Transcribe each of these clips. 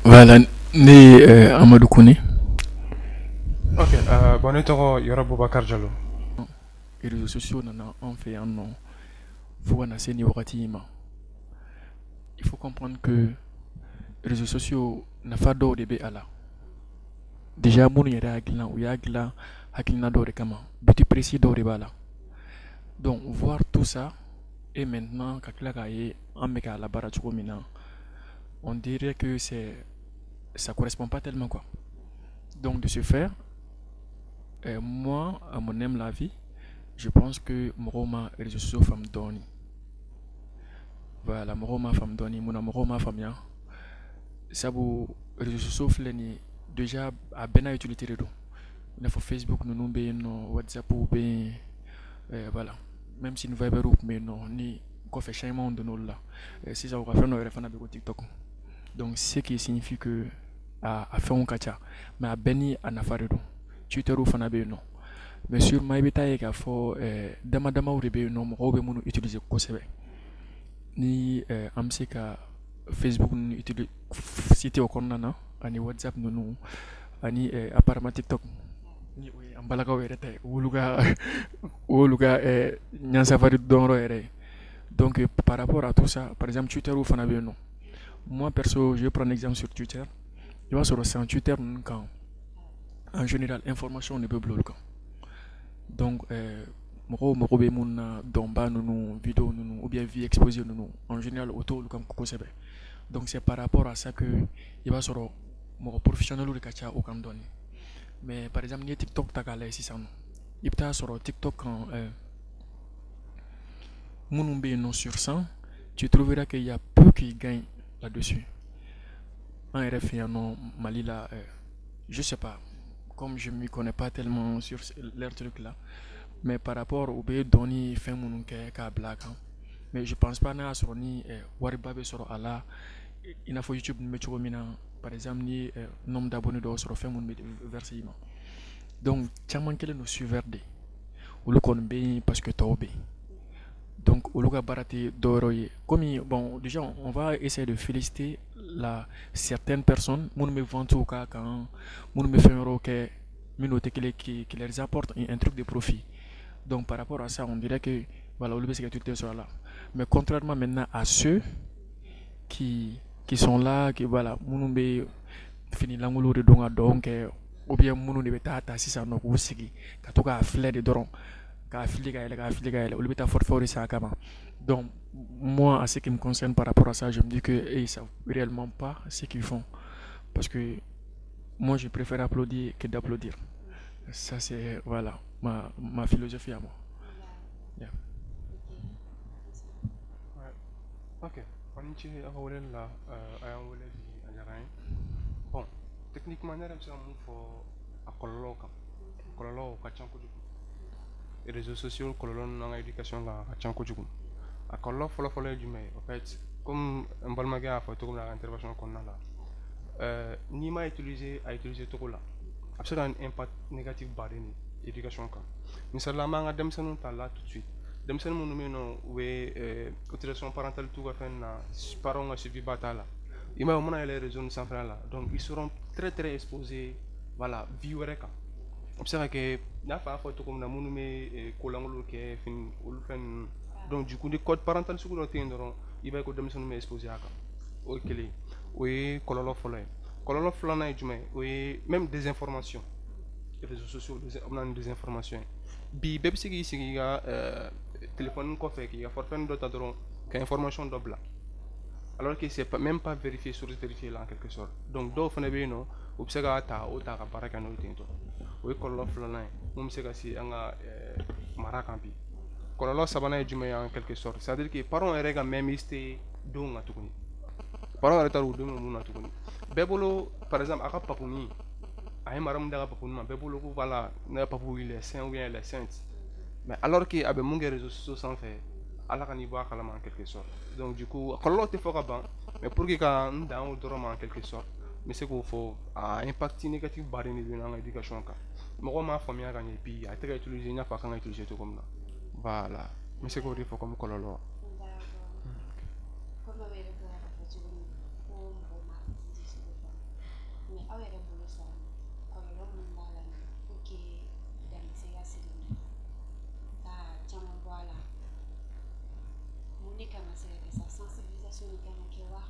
Voilà, né Amadou Kouné. Ok, bon tɔgɔ yɔrɔ Boubacar Diallo. Les réseaux sociaux, on fait un nom. Faut en assez ni wakati ima. Il faut comprendre que les réseaux sociaux n'a pas d'or de bé à la. Déjà, mon yere agila ou yagila hakilina d'or de kama. But précis d'or de bala. Donc, voir tout ça, et maintenant, kakila kaye, en meka la barachoko mina, on dirait que ça correspond pas tellement quoi. Donc, de ce faire, moi, à mon aime la vie, je pense que Moroma réseaux sociaux femme doni. Voilà, Moroma femme doni, mon Moroma femme ya. Sabu réseaux sociaux fleni déjà a bena utilité de do. Il faut Facebook nous nous ben no WhatsApp ou ben voilà. Même si nous Viber ou mais non ni quoi fait changement de nous là. Si ça va faire nos refana be TikTok. Donc ce qui signifie que a fait un kacha mais a beni a nafare do. Twitter ou fana be non. Mais sur ma beta e ka fo dama dama ou be non mo be mun utiliser ko sebe. Ni am se ka Facebook nu utiliser site o konna ani WhatsApp nunu ani apparemment TikTok ni o am balaga were tay wuluga wuluga nyan safari donro ere. Donc par rapport à tout ça, par exemple Twitter ou fana be non. Moi perso, je vais prendre un exemple sur Twitter. Je vais sur un Twitter quand en général information ne peut bloquer. Donc mɔgɔw bɛ mun na dɔnba ninnu vidéo ninnu ou bien vie exposée ninnu en général o t'olu kan kosɛbɛ. Donc c'est par rapport à ça que i b'a sɔrɔ mɔgɔ professionnel de ka ca o kan dɔɔni. Mais par exemple n'i ye TikTok ta k'a lajɛ sisan nɔ i bɛ taa sɔrɔ TikTok kan minnu bɛ yen nɔ sur 100 tu trouveras qu'il y a peu qui gagnent là-dessus. An yɛrɛ fɛ yan nɔ Mali la je sais pas comme je m'y connais pas tellement sur leur truc là. Mais par rapport au bé doni fin munun ke ka black mais je pense pas na sur ni wari babe sur ala il faut YouTube me choco mina par exemple ni nombre d'abonnés do sur fin mun verser ima donc chaman kele no suivre de ou le kon be parce que to be donc au lugar barati doroye comme bon déjà on va essayer de féliciter la certaines personnes mun me vont au cas quand mun me fait un que minoté qui leur apporte un truc de profit. Donc par rapport à ça, on dirait que voilà, le sécurité sera là. Mais contrairement maintenant à ceux qui sont là, qui voilà, Mounoumbe fini l'angulo de donga donc ou bien Mounou de beta si ça no kusigi, katoka fleur de doron, ka fliga ele, ou le beta fort fort ça kama. Donc moi, à ce qui me concerne par rapport à ça, je me dis que ils savent réellement pas ce qu'ils font, parce que moi je préfère applaudir que d'applaudir. Ça c'est voilà ma philosophie à moi. Yeah. Ouais. Ok, on ci aka wele la ayan wele di a diyara n ye. Bon, techniquement ne yɛrɛ bɛ se ka mun fɔ a kɔlɔlɔw kan. Kɔlɔlɔw ka ca kojugu. Réseaux sociaux kɔlɔlɔ ninnu an ka éducation kan a ka ca kojugu. A kɔlɔlɔ fɔlɔ-fɔlɔ ye jumɛn ye en fait comme n balimakɛ y'a fɔ cogo min na a ka intervention kɔnɔna la n'i m'a utiliser a utiliser cogo la a bɛ se ka impact négatif baden de éducation kan. Misalila an b'an ka denmisɛnninw ta là tout de suite. Denmisɛnnin minnu bɛ yen nɔ u bɛ autorisation parentale t'u ka fɛn na parents ka suivi ba t'a la i m'a ye u mana yɛlɛ réseau ninnu sanfɛla la donc ils seront très très exposés voilà vie wɛrɛ kan o bɛ se ka kɛ n y'a fɔ a fɔ cogo min na minnu bɛ kolankolon kɛ fini olu fɛn ninnu donc du coup ni code parental sugu dɔ tɛ yen dɔrɔn i b'a ye ko denmisɛnninw bɛ exposé a kan o ye kelen o ye kɔlɔlɔ fɔlɔ ye kɔlɔlɔ filanan ye jumɛn ye o ye même désinformation réseaux sociaux o bɛ na ni désinformation ye bi bɛɛ bɛ se k'i sigi i ka téléphone kɔfɛ k'i ka forfait dɔ ta dɔrɔn ka information dɔ bila alors que c'est pas, même pas vérifié source vérifiée là en quelque sorte donc dɔw fana bɛ yen nɔ u bɛ se k'a ta o ta ka baara kɛ n'o ye ten tɔ o ye kɔlɔlɔ filanan ye mun bɛ se ka se an ka mara kan bi kɔlɔlɔ sabanan ye jumɛn ye en quelque sorte c'est à dire que parents yɛrɛ ka mainmise tɛ denw kan tuguni parents yɛrɛ taara u denw mun na tuguni bɛɛ bolo par exemple a ka papuni a ye mara min da ka papuni ma bɛɛ bolo ko voilà ne ka papu il est saint ou bien elle est sainte mais alors que a bɛ mun kɛ réseaux sociaux sanfɛ ala ka n'i bɔ a kalama en quelque sorte donc du coup kɔlɔlɔ tɛ fɔ ka ban mais pour que ka n dan o dɔrɔn ma en quelque sorte n bɛ se k'o fɔ a impact négatif baden de bɛ an ka éducation kan mɔgɔw m'a faamuya ka ɲɛ puis a tɛ ka utiliser i n'a fɔ a kan ka utiliser cogo min na voilà n bɛ se k'o de fɔ comme kɔlɔlɔ. mais aw yɛrɛ bolo sa kɔlɔlɔ mun b'a la nin pour que dan bɛ se ka sigi nin na ka caman bɔ a la mun de kan ka se ka kɛ sa sensibilisation de kan ka kɛ wa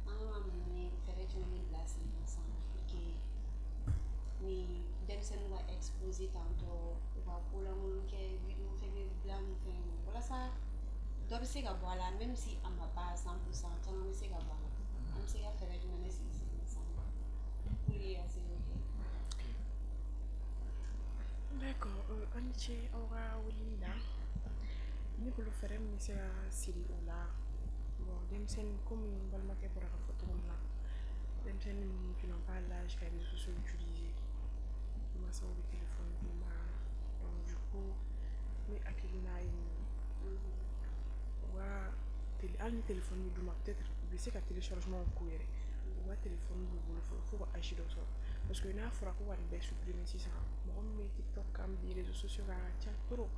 an ka mun ni fɛɛrɛ jumɛn de bila sen kan sisan pour que ni denmisɛnninw ka exposé tantɔ u ka kolankolon kɛ vidéo fɛngɛ bila ni fɛn ninnu walasa dɔ bɛ se ka bɔ a la même si a ma ban 100% caman bɛ se ka bɔ a la an bɛ se ka fɛɛrɛ jumɛn de sigi sen kan sisan pour que ka se k'o kɛ. D'accord, Aniche aw ka wulili la ne bolo fɛɛrɛ min bɛ se ka siri o la bon denmisɛnnin komi n balimakɛ bɔra ka fɔ cogo min na denmisɛnnin minnu qui n'ont pas l'âge ka réseaux sociaux utiliser mansaw bɛ téléphone d'u ma donc du coup ne hakilina ye nin ye u ka hali ni téléphone bɛ d'u ma peut-être u bɛ se ka téléchargement k'u yɛrɛ u ka téléphone b'u bolo fo ka âge dɔ sɔrɔ parce que n'a fɔra ko ka nin bɛɛ supprimer sisan mɔgɔ min bɛ TikTok kan bi réseaux sociaux kan ka ca trop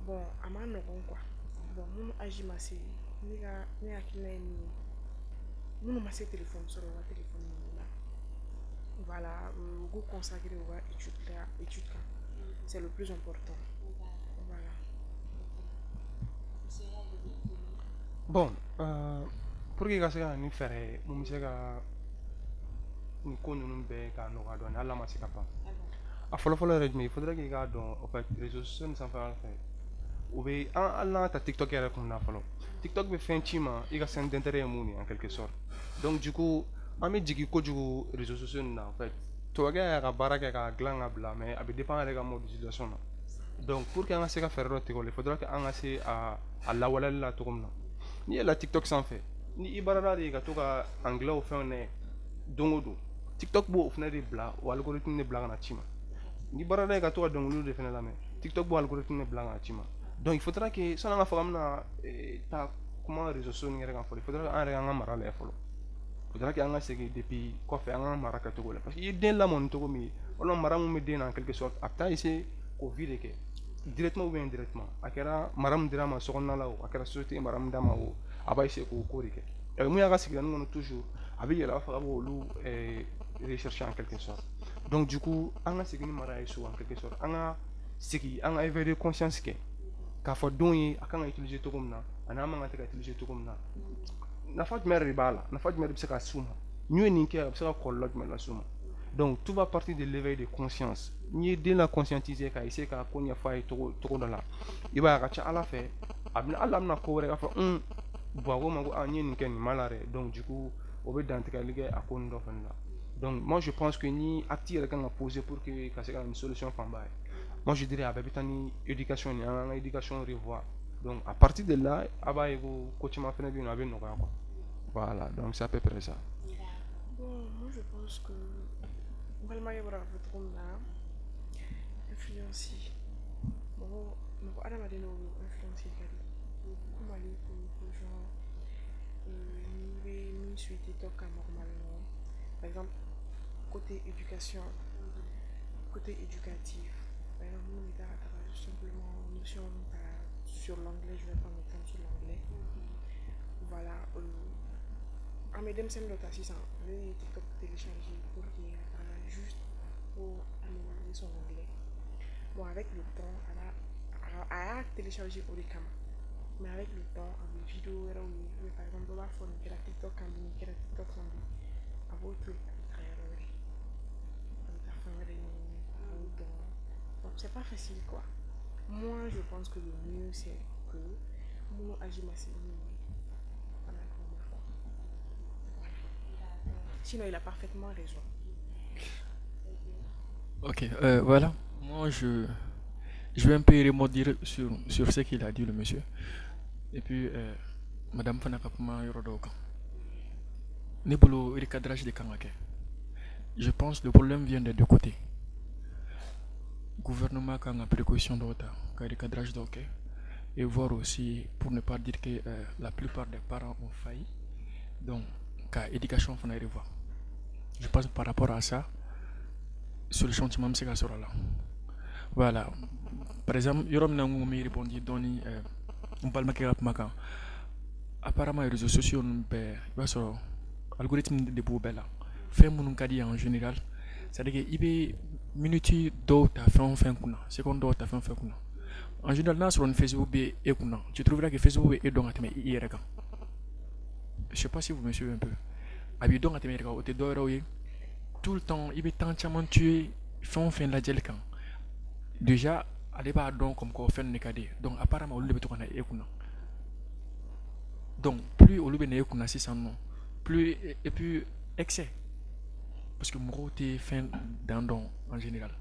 bon a ma nɔgɔn quoi bon minnu âge ma se ne hakilina ye min ye minnu ma se téléphone sɔrɔ u ka téléphone minɛ la voilà u k'u consacrer u ka étude kan c'est le plus important voilà. Bon, pour que ka se ka nin fɛɛrɛ mun bɛ se ka nin ko ninnu bɛɛ ka nɔgɔya dɔɔni hali n'a ma se ka ban a fɔlɔfɔlɔ yɛrɛ jumɛn il faudrait que i k'a dɔn en fait réseaux sociaux nin sanfɛla fɛ u bɛ hali n'an ta TikTok yɛrɛ kun na fɔlɔ TikTok bɛ fɛn ci ma i ka centre d'intérêt ye mun ye en quelque sorte donc du coup an bɛ jigin kojugu réseaux sociaux nin na en fait tubabukɛ y'a ka baara kɛ k'a dilan ka bila mais a bɛ dépend an yɛrɛ ka mode d'utilisation na donc pour que an ka se ka fɛɛrɛ dɔ tigɛ o la il faudra que an ka se a lawaleyali la cogo min na n'i yɛlɛla TikTok sanfɛ ni i baarala de ka to ka anglais fɛnw nɛ don o don TikTok b'o fɛnɛ de bila o algorithme de bila ka na ci ma ni baarala ye ka to ka dɔnkiliw de fɛnɛ lamɛn TikTok b'o algorithme de bila ka na ci ma donc il faudra que sani an ka fɔ an bɛna taa kuma réseaux sociaux nin yɛrɛ kan fɔlɔ il faudra que an yɛrɛ k'an ka mara lajɛ fɔlɔ il faudra que an ka segin depuis kɔfɛ an ka mara kɛcogo la parce que i ye den lamɔ nin cogo min ye walima mara min bɛ den na en quelque sorte a bɛ taa essayer k'o vie de kɛ directement ou bien indirectement a kɛra mara min dira ma sokɔnɔna la o a kɛra société mara min d'a ma o a b'a essayer k'o ko de kɛ mun y'a ka sigidanin kɔnɔ toujours a bɛ yɛlɛ a b'a fɔ k'a b'olu rechercher en quelque sorte donc du coup an ka segin ni mara ye so en quelque sorte an ka segin an ka éveiller conscience kɛ k'a fɔ don ye a kan ka utiliser cogo min na ani an man kan tɛ ka utiliser cogo min na nafa jumɛn de b'a la nafa jumɛn de bɛ se ka s'u ma n'u ye nin kɛ a bɛ se ka kɔlɔlɔ jumɛn las'u ma donc tout va partir de l'éveil de conscience n'i ye den la conscientiser ka essayer ka ko ɲɛfɔ a ye cogo dɔ la i b'a ye a ka ca ala fɛ a bɛna hali a bɛna ko wɛrɛ k'a fɔ buwako ma ko n ye nin kɛ nin ma la dɛ donc du coup o bɛ dantigɛli kɛ a ko nin dɔ fana la donc moi je pense que ni acte yɛrɛ kan ka poser pour que ka se ka nin solution fanba ye moi je dirais a bɛɛ bɛ taa ni éducation ni an ka éducation revoir donc à partir de là a b'a ye ko caman fana bɛ yen nɔ a bɛ nɔgɔya quoi voilà donc c'est à peu près ça. Bon moi je pense que n balimakɛ bɔra ka fɔ cogo min na influence mɔgɔ adamaden dɔw bɛ influence ka di komi ale ko genre n'i bɛ min suit TikTok kan normalement par exemple côté éducation côté éducatif par exemple minnu bɛ taa ka taga simplement notion ta sur l'anglais je vais prendre l'exemple sur l'anglais voilà an bɛ denmisɛnnin dɔ ta sisan ale ye TikTok télécharger pour que juste pour améliorer son anglais bon avec le temps a y'a télécharger o de kama mais avec le temps a bɛ vidéo wɛrɛw ye par exemple dɔ b'a fɔ nin kɛra TikTok kan bi nin kɛra TikTok kan bi a b'o to yen a bɛ taga yɔrɔ wɛrɛ a bɛ taa fɛn wɛrɛ ɲɛɲini a b'o dɔn donc c'est pas facile quoi moi je pense que le mieux c'est que minnu âge ma se min ye voilà comme il faut voilà sinon il a parfaitement raison. Ok, voilà. Moi, je vais un peu rebondir sur ce qu'il a dit, le monsieur. Et puis, Madame Fanakapuma Yorodoka. Nebolo, recadrage de Kangake. Je pense que le problème vient des deux côtés. Gouvernement qui a une précaution d'autre, qui a un recadrage d'ok. Et voir aussi, pour ne pas dire que la plupart des parents ont failli. Donc, qu'à éducation, il faut revoir. Je pense par rapport à ça, solution tu m'as mis sur là. Voilà. Par exemple, il y a un répondit Doni, on parle de Macan. Apparemment, les réseaux sociaux, il y a un algorithme de Boubella. fɛn minnu ka di ye en général c'est à dire que i bɛ minute dɔw ta fɛn o fɛn kunna seconde dɔw ta fɛn o fɛn kunna en général n'a sɔrɔ ni Facebook bɛ e kunna tu trouveras que Facebook bɛ e dɔn ka tɛmɛ i yɛrɛ kan je sais pas si vous me suivez un peu a b'i dɔn ka tɛmɛ i yɛrɛ kan o tɛ dɔwɛrɛw ye tout le temps i bɛ temps caman tuer fɛn o fɛn lajɛli kan déjà ale b'a dɔn comme quoi fɛn de ka di ye donc apparemment olu de bɛ to ka na e kunna donc plus olu bɛ na e kunna sisan nɔ plus et puis excès parce que mɔgɔw tɛ fɛn dan dɔn en général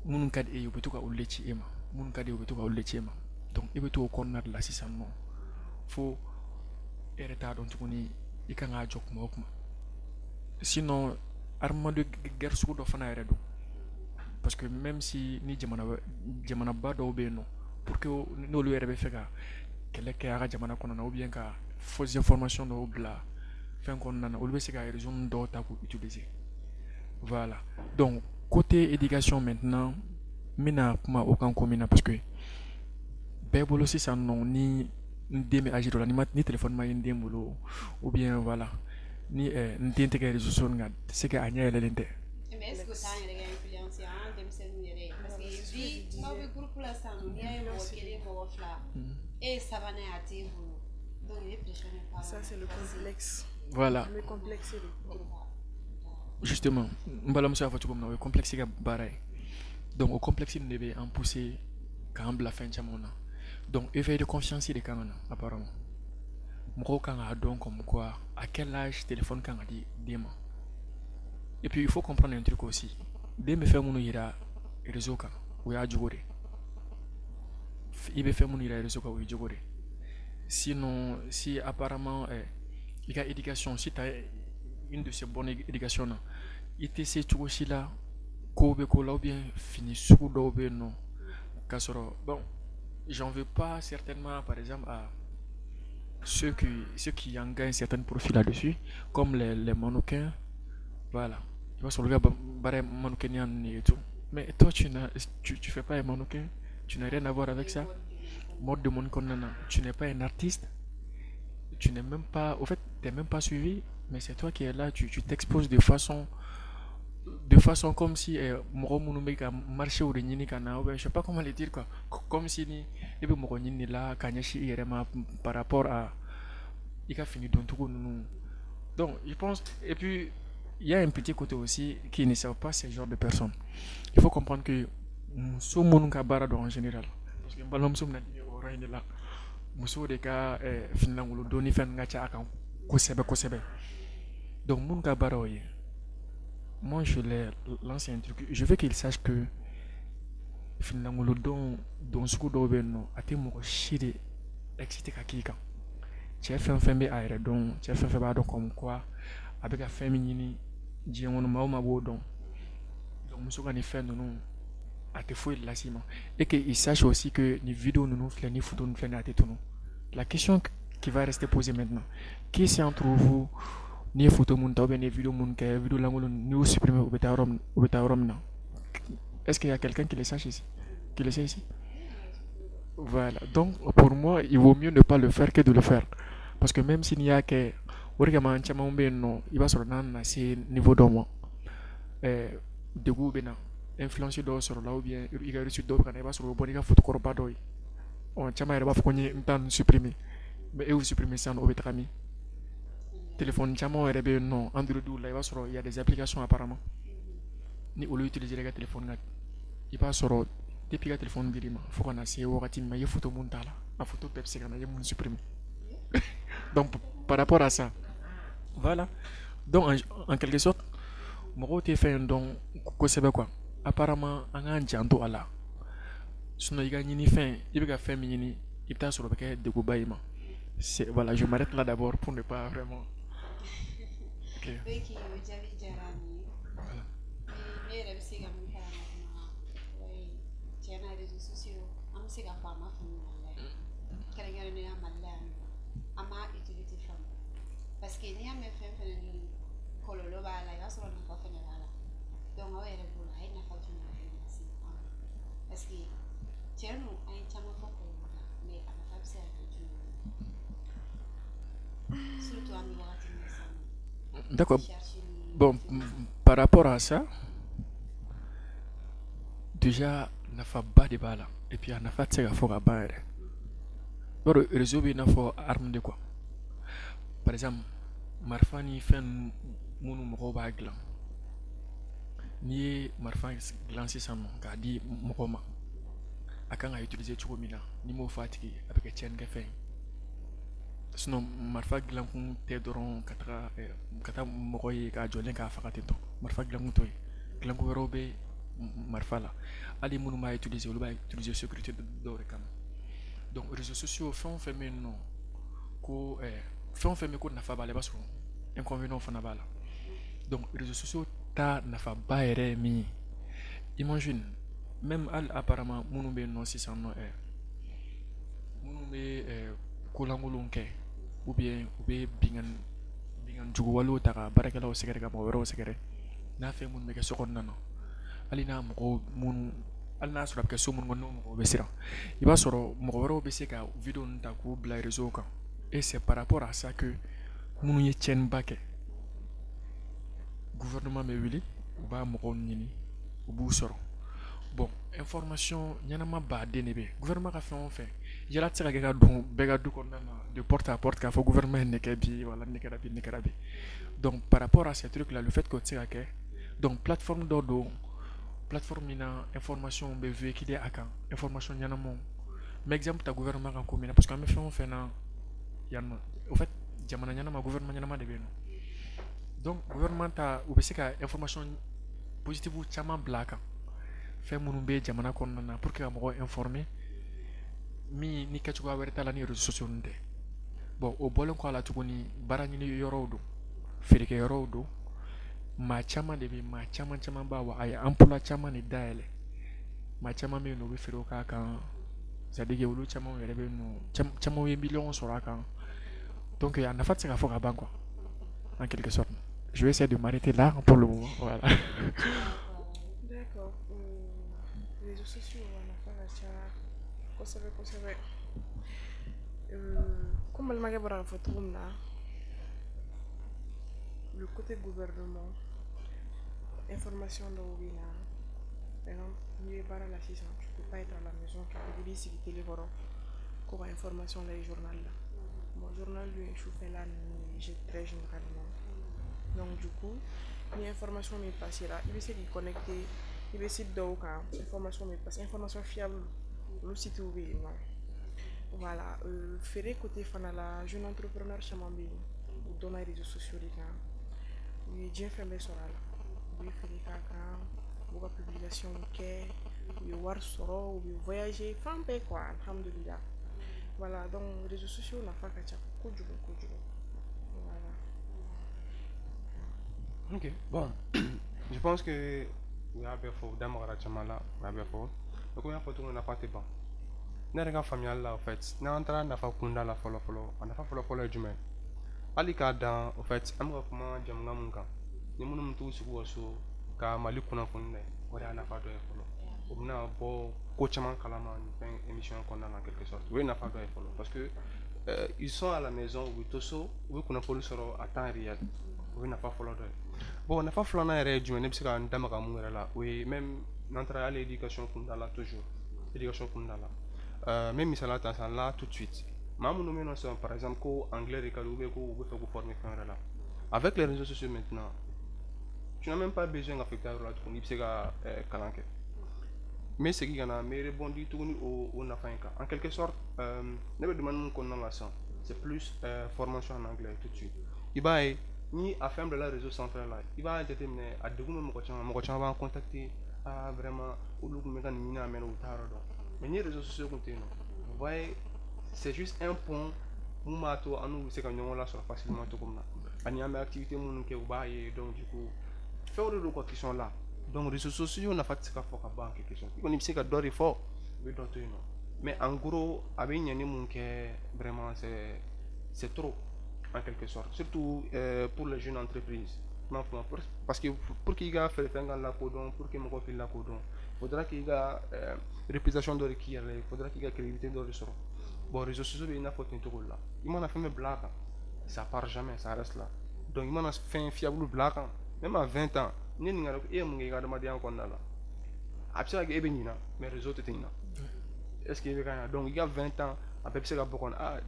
minnu ka di e ye u bɛ to ka olu de ci e ma minnu ka di e ye u bɛ to ka olu de ci e ma donc i bɛ to o kɔnɔna de la sisan nɔ fo e yɛrɛ t'a dɔn tuguni i kan k'a jɔ kuma o kuma sinon arme de guerre sugu dɔ fana yɛrɛ don parce que même si ni jamanaba dɔw bɛ yen nɔ pour que n'olu yɛrɛ bɛ fɛ ka kɛlɛ kɛ a ka jamana kɔnɔ na ou bien ka fausse information dɔw bila fɛn kɔnɔna na olu bɛ se ka réseau dɔw ta k'u utiliser voilà donc côté éducation maintenant n bɛna kuma o kan ko min na parce que bɛɛ bolo sisan nɔ ni n den bɛ âge dɔ la ni téléphone ma ye n den bolo ou bien voilà ni n den tɛ kɛ réseau sociaux kan c'est que a ɲɛ yɛlɛlen tɛ. Mais est-ce que ça a une influence en denmisɛnninw yɛrɛ parce que bi n'aw bɛ groupe la sisan nɔ n'i y'a ye mɔgɔ kelen mɔgɔ fila e ye sabanan ye a t'e bolo donc il est pressionné par Ça, c'est le complexe. Voilà. Le complexe, c'est le... Justement, n balimamuso y'a fɔ cogo min na o ye complexe ka baara ye donc o complexe de bɛ an pousser k'an bila fɛn camanw na donc éveil de conscience de kan ka na apparemment mɔgɔw kan k'a dɔn comme quoi à quel âge téléphone kan ka di den ma et puis il faut comprendre un truc aussi den bɛ fɛn minnu yira réseau kan o y'a jogo de i bɛ fɛn minnu yira réseau kan o ye jogo de sinon si apparemment i ka éducation si tu as une de ces bonnes éducations là i tɛ se cogo si la kow bɛ ko la ou bien fini sugu dɔw bɛ yen nɔ k'a sɔrɔ bon j'en veux pas certainement par exemple à ceux qui en gagnent certains profits là-dessus comme les mannequins voilà il va sur le gars barré mannequin et tout mais toi tu fais pas un mannequin tu n'as rien à voir avec ça mode de mannequin tu n'es pas un artiste tu n'es même pas au fait t'es même pas suivi mais c'est toi qui es là tu t'exposes de façon comme si mɔgɔ minnu bɛ ka marché de ɲini ka na ou bien je sais pas comment le dire quoi comme si ni i bɛ mɔgɔ ɲini de la ka ɲɛsin i yɛrɛ ma par rapport à i ka fini doncogo ninnu donc je pense et puis il y a un petit côté aussi qui ne servent pas ce genre de personnes il faut comprendre que muso minnu ka baara dɔn en général parce que n balimamuso bɛna digi o yɔrɔ in de la muso de ka finilankolon donni fɛn ka ca a kan kosɛbɛ kosɛbɛ donc minnu ka baara o ye moi je lance un truc je veux qu'il sache que finilankolon don sugu dɔw bɛ yen nɔ a tɛ mɔgɔ si de excité ka k'i kan cɛ fɛn o fɛn bɛ a yɛrɛ dɔn cɛ fɛn o fɛn b'a dɔn comme quoi a bɛ ka fɛn min ɲini diɲɛ kɔnɔ maa o maa b'o dɔn donc muso ka nin fɛn ninnu a tɛ foyi las'i ma et que il sache aussi que ni vidéo ninnu filɛ ni photo ninnu filɛ nin a tɛ tunu la question qui va rester posée maintenant qui c'est entre vous ni ye photo mun ta ou bien ni ye vidéo mun kɛ vidéo lankolon ni y'o supprimer o bɛ taa yɔrɔ min na est-ce qu'il y a quelqu'un qui le sache ici qui le sait ici voilà donc pour moi il vaut mieux ne pas le faire que de le faire parce que même si n'i y'a kɛ o de kama caman bɛ yen nɔ i b'a sɔrɔ n'an na se niveau dɔ ma degun bɛ na influence dɔw sɔrɔ la ou bien i ka réussite dɔw bɛ ka na i b'a sɔrɔ o bɛ bɔ n'i ka photo kɔrɔba dɔ ye caman yɛrɛ b'a fɔ ko n t'a nin supprimer mais e y'o supprimer sisan o bɛ taga min téléphone caman yɛrɛ bɛ yen nɔ Android la i b'a sɔrɔ il y a des applications apparemment ni olu utiliser i ka téléphone na i b'a sɔrɔ depuis i ka téléphone dir'i ma fo ka na se wagati min ma i ye photo mun t'a la a photo bɛɛ bɛ se ka na i ye mun supprimer donc par rapport à ça voilà donc en quelque sorte mɔgɔw tɛ fɛn dɔn kosɛbɛ quoi apparemment an k'an janto a la sinon i ka ɲini fɛn i bɛ ka fɛn min ɲini i bɛ taa sɔrɔ o bɛ kɛ degunba i ma voilà je m'arrête là d'abord pour ne pas vraiment okay. Beki o jaabi diyara n ye ne yɛrɛ bɛ se ka min fara ɲɔgɔn kan o ye tiɲɛ na réseaux sociaux an bɛ se ka fɔ a ma faamu Mali la kɛrɛnkɛrɛnnenya Mali la yan nɔ an m'a utilité faamu parce que n'i y'a mɛn fɛn fɛnɛ ni kɔlɔlɔ b'a la i b'a sɔrɔ nafa fɛnɛ b'a la donc aw yɛrɛ bolo a ye nafa jumɛn fɛnɛ lase an ma parce que tiɲɛ don an ye caman fɔ kɔlɔlɔ la mais a nafa bɛ se ka kɛ jumɛn surtout an bɛ wagati min na sisan nɔ d'accord chercher Bon, par rapport à ça, déjà, nafa ba de b'a la. Et puis, a nafa tɛ se ka fɔ ka ban yɛrɛ. I b'a dɔn réseau bɛ i n'a fɔ arme de quoi. Par exemple, marifa ni fɛn minnu mɔgɔw b'a dilan. N'i ye marifa dilan sisan nɔ k'a di mɔgɔ ma, a kan ka utiliser cogo min na, n'i m'o fɔ a tigi ye, a bɛ kɛ tiɲɛnikɛfɛn ye. Sinon marifa dilankun tɛ dɔrɔn ka taa mɔgɔ ye k'a jɔlen k'a faga ten tɔ. Marifa dilankun t'o ye. Dilanko wɛrɛw bɛ marifa la. Hali minnu b'a utiliser olu b'a utiliser sécurité dɔw de kama. Donc réseaux sociaux fɛn o fɛn bɛ yen nɔ ko fɛn o fɛn bɛ ko nafa b'a la i b'a sɔrɔ inconvénient fana b'a la. Donc réseaux sociaux ta nafaba yɛrɛ ye min ye. Imagine même hali apparemment minnu bɛ yen nɔ sisan nɔ minnu bɛ kolankolon kɛ ou bien u bɛ bingan juguwalew ta ka baarakɛlaw sɛgɛrɛ ka mɔgɔ wɛrɛw sɛgɛrɛ n'a fɛn minnu bɛ kɛ so kɔnɔna na hali n'a mɔgɔw minnu hali n'a sɔrɔ a bɛ kɛ so minnu kɔnɔ n'o mɔgɔw bɛ siran i b'a sɔrɔ mɔgɔ wɛrɛw bɛ se ka video ninnu ta k'u bila réseau kan et c'est par rapport à ça que minnu ye tiɲɛniba kɛ gouvernement bɛ wuli u b'a mɔgɔw ɲini u b'u sɔrɔ bon information ɲɛnama baden de bɛ gouvernement ka fɛn o fɛn yala tɛ se ka kɛ ka don bɛɛ ka du kɔnɔna na de porte à porte k'a fɔ gouvernement ye nin kɛ bi wala nin kɛra bi nin kɛra bi donc par rapport à ces trucs là le fait que o tɛ se ka kɛ donc plateforme dɔ don plateforme min na information bɛ véhiculer a kan information ɲɛnamaw n bɛ exemple ta gouvernement kan ko min na parce que an bɛ fɛn o fɛn na yan nɔ au fait jamana ɲɛnama gouvernement ɲɛnama de bɛ yen nɔ donc gouvernement ta u bɛ se ka information positive caman bila a kan fɛn minnu bɛ jamana kɔnɔna na pour que ka mɔgɔw informer min ni kɛcogoya wɛrɛ t'a la ni réseaux sociaux ninnu tɛ bon o bɔlen kɔ a la tuguni baara ɲini yɔrɔw don feerekɛ yɔrɔw don maa caman de bɛ maa caman b'a wa a ye emploi caman de dayɛlɛ maa caman bɛ yen nɔ u bɛ feerew k'a kan c'est à dire que olu caman yɛrɛ bɛ yen nɔ caman ye miliyɔn sɔrɔ a kan donc a nafa tɛ se ka fɔ ka ban quoi en quelque sorte. Je vais essayer de m'arrêter là pour le moment. Voilà. D'accord. Les réseaux sociaux, on a fait la chat. Conserver. Comme le magasin a fait le côté gouvernement, information de Wina. Par exemple, il y a pas l'assistance, tu ne peux pas être à la maison, tu peux dire si tu es pour information dans les journaux là. Mon journal lui je fais là, j'ai très généralement. Donc du coup, l'information m'est passée là, il va essayer de connecter, il va essayer de information m'est passée, information fiable, le site où il non. Voilà, faire côté fan la jeune entrepreneur chamambi, ou donner les réseaux sociaux les gars, il est bien fait mais sur là, il fait des caca, beaucoup de publications ok, il voir soro, il voyager, fan paix quoi, alhamdulillah. Voilà, donc les réseaux sociaux n'a pas qu'à coup. Voilà. Ok, bon. Je pense que vous avez fait d'abord à Chamala, vous avez fait. Donc on a fait tout on a pas été bon. N'a rien familial là en fait. N'a entré n'a pas kunda la follow. On a pas follow du même. Ali ka dans en fait, am ko ma jam ngam kan. Ni munum tu su ko so ka mali kuna kunne. Wala na fa do follow. Obna bo ko chaman kalama une émission qu'on a en quelque sorte. Oui, n'a pas de follow parce que ils sont à la maison ou toso ou qu'on a follow sur à temps réel. Oui, n'a pas follow. Bon, on n'a pas follow na réel du même si on dama ka mu là. Oui, même n'entre à l'éducation qu'on a là toujours. Éducation qu'on a là. Même si là t'as là tout de suite. Maman nous met par exemple qu'au anglais et qu'au faire former là. Avec les réseaux sociaux maintenant, tu n'as même pas besoin d'affecter la tournée c'est calanque. Mais ce qui y en a, mais rebondit tout au nafanka. En quelque sorte, ne me demande qu'on a la sang. C'est plus formation en anglais tout de suite. Il va ni à faire de la réseau central là. Il va déterminer à deux mois mon va contacter vraiment au look maintenant ni amène au tard. Mais les réseaux sociaux continuent. Vous voyez, c'est juste un point où mato à nous c'est quand on là sur facilement tout comme ça. Il y a une activité mon qui est donc du coup faire de quoi qui sont là. Donc les réseaux sociaux on a fait ce qu'il faut qu'à quelque chose. On dit que d'or il faut, mais en gros avec une année qui vraiment c'est trop en quelque sorte, surtout pour les jeunes entreprises. Parce que pour qu'il y ait fait la codon, pour qu'il me la codon, il faudra qu'il y ait réputation de requis, il faudra qu'il y ait crédibilité de restaurant. Bon, les réseaux sociaux il n'a pas de tout là. Il m'en a fait mes blagues, ça part jamais, ça reste là. Donc il m'en a fait un fiable blague. même à 20 ans ni ni ngara e mu ngi ga dama dian ko na la absa ga ebe ni na mais réseau te na est-ce que donc il y a 20 ans à peu près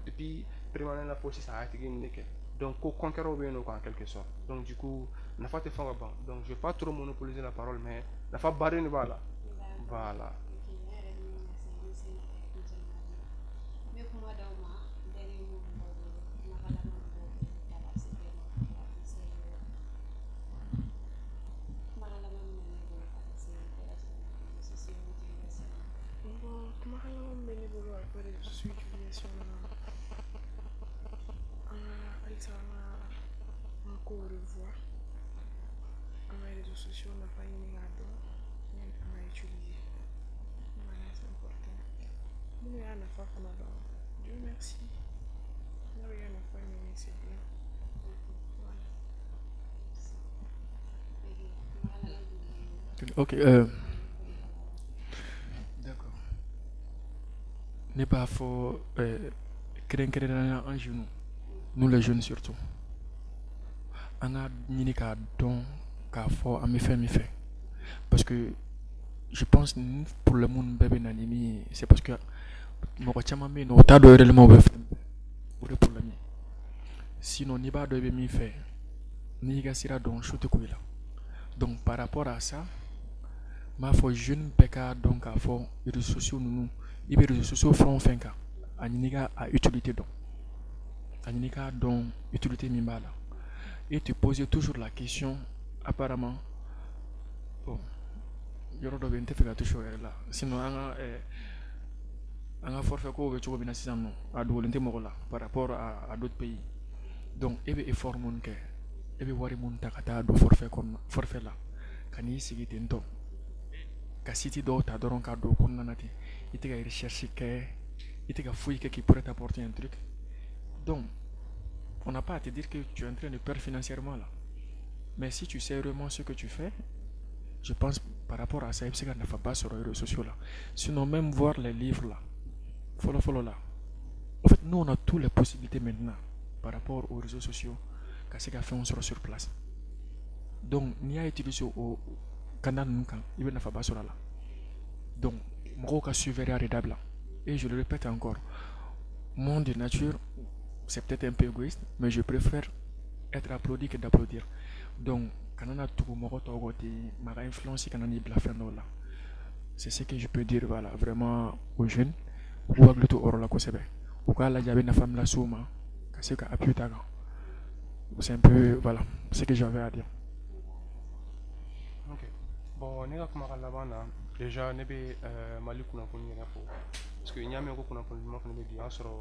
depuis prémaner la force ça a été gagné donc co conquérant bien en quelque sorte donc du coup n'a pas été fort bon donc je vais pas trop monopoliser la parole mais n'a pas barrer voilà voilà Bon, kuma halaman bene bolo a kwere su su utilisation na alisa na ko revoir les réseaux sociaux na fa yini ngado nyen ama utiliser voilà c'est important nous ya na fa kuna do Dieu merci nous ya na fa mais c'est bien voilà Ok, d'accord. N'est pas faux. Créer un genou. Nous les jeunes surtout. On a ni qu'à don qu'à fort à me faire. Parce que je pense pour le monde bébé nanimi c'est parce que mon chama me no ta do réellement be pour le mi. Sinon ni ba do be mi fait. Ni ga sira don shoot ko là. Donc par rapport à ça, ma foi jeune peka donc à fond les réseaux sociaux nous les réseaux sociaux font fin cas aniga à utilité donc aniga donc utilité mimbala et tu poses toujours la question apparemment bon yoro do ben te feka toujours là sinon anga forfait ko be bina sisan no a do lente mo la par rapport à d'autres pays donc ebe effort mon ke ebe wari mon takata do forfait comme forfait là kani sigi tento ka site dɔw ta dɔrɔn ka don kɔnɔna ten i tɛ ka recherche kɛ i tɛ ka foyi kɛ qui pourrait t'apporter un truc donc on n'a pas à te dire que tu es en train de perdre financièrement là mais si tu sais vraiment ce que tu fais je pense par rapport à ça il ne faut pas sur les réseaux sociaux là sinon même voir les livres là follow là en fait nous on a toutes les possibilités maintenant par rapport aux réseaux sociaux qu'à ce qu'a fait on sera sur place donc n'y a utilisé au canal Nunkan, il va pas sur là. Donc, mon cas suivre redable. Et je le répète encore, monde de nature, c'est peut-être un peu égoïste, mais je préfère être applaudi que d'applaudir. Donc, quand on a tout mon côté, ma influence quand on est là. C'est ce que je peux dire voilà, vraiment aux jeunes. Ou à l'autre hors la cosebe. Ou quand la j'avais une femme la souma, c'est qu'à appuyer ta c'est un peu voilà ce que j'avais à dire. ok bon ne ka kuma ka laban na déjà ne bɛ mali kunnafoni yɛrɛ fo parce que n y'a mɛn ko kunnafoni ɲuman fana bɛ di o y'a sɔrɔ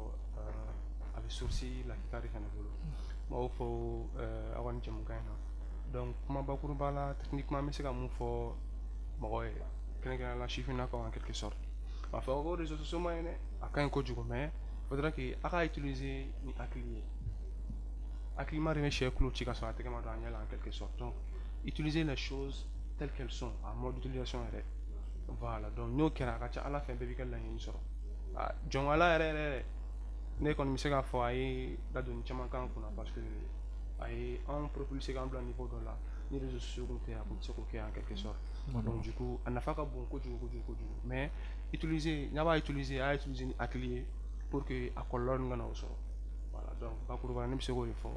a bɛ source lakika de fana bolo n b'aw fɔ aw ka nin jɛmukan in na donc kuma bakuruba la techniquement n bɛ se ka mun fɔ mɔgɔ ye kɛrɛnkɛrɛnnenya la sifinnakaw en quelque sorte a fɔ ko réseaux sociaux ma ɲi dɛ a ka ɲi kojugu mais faudra que a ka utiliser ni hakili ye hakili ma de bɛ sɛ tulo ci ka sɔrɔ a tɛgɛ ma don a ɲɛ la en quelque sorte donc utiliser les choses telles qu'elles sont en mode d'utilisation yɛrɛ voilà donc n'o kɛra a ka ca ala fɛ bɛɛ b'i ka laɲini sɔrɔ jɔn ala yɛrɛ ne kɔni bɛ se k'a fɔ a ye ladonni caman k'an kunna parce que a ye an propulser k'an bila niveau dɔ la ni réseaux sociaux kun tɛ a kun tɛ se k'o kɛ en quelque sorte donc du coup a nafa ka bon kojugu mais utiliser n'a b'a utiliser a y'a utiliser ni hakili ye pour que a kɔlɔlɔ ninnu kana o sɔrɔ voilà donc bakuruba ne bɛ se k'o de fɔ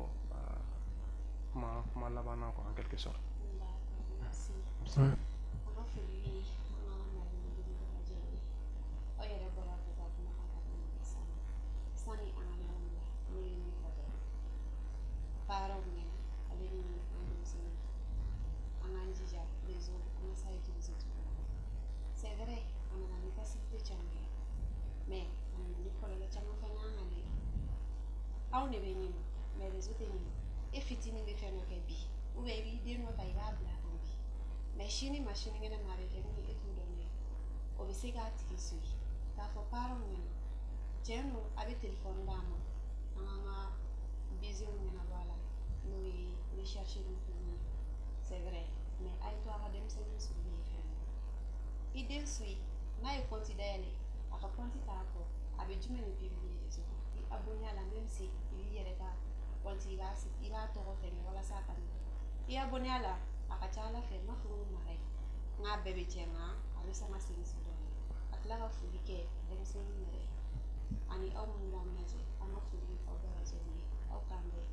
kuma laban na quoi en quelque sorte. Ouais. C'est vrai, on a une facilité de changer, mais on a une école de changer aw ne bɛ ɲini mais réseau tɛ ɲini e fitinin bɛ fɛn dɔ kɛ bi ou bien i b'i den dɔ ta i b'a bila kan bi mais sini ma sinikɛnɛ ma a bɛ kɛ min ye e t'o dɔn dɛ o bɛ se k'a tigi sugi k'a fɔ parents ɲɛna tiɲɛ don a bɛ téléphone d'a ma an k'an ka bisew ɲɛnabɔ a la n'o ye recherche ni fɛnw ye c'est vrai mais a ye to a ka denmisɛnnin sugi ye fɛn dɔ i den sugi n'a ye compte dayɛlɛ a ka compte t'a kɔ a bɛ jumɛn de publier réseau kan i abonné a la même si i b'i yɛrɛ ka compte i b'a tɔgɔ fɛngɛ walasa a ka i abonné a la a ka ca ala fɛ n b'a fɔ ko mara ye n k'a bɛɛ bɛ jɛ nka a bɛ sama segin si dɔ ye ka tila ka foli kɛ denmisɛnninw yɛrɛ ani aw minnu b'an lajɛ an ka foli bɛ aw bɛɛ lajɛlen ye aw k'an bɛɛ